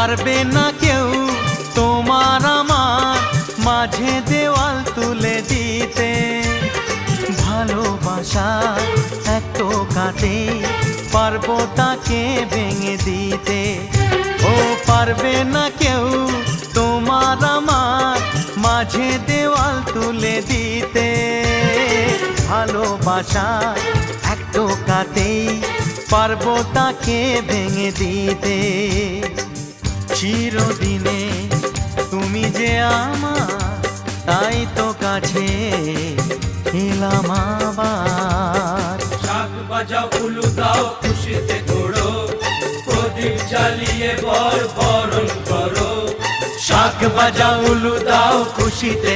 পারবে না কেউ তোমার আমার মাঝে দেওয়াল তুলে দিতে। ভালোবাসা এক টোকাতে পারবো তাকে ভেঙে দিতে। ও পারবে না কেউ তোমার আমার মাঝে দেওয়াল তুলে দিতে। ভালোবাসা এক টোকাতেই পারবো তাকে ভেঙে দিতে। চিরদিনে তুমি যে আমার, তাই তো কাছে এলাম আবার। শাক বাজাও উলু দাও খুশিতে ঘোড়ো, প্রদীপ জ্বালিয়ে বরণ করো। শাক বাজাও উলু দাও খুশিতে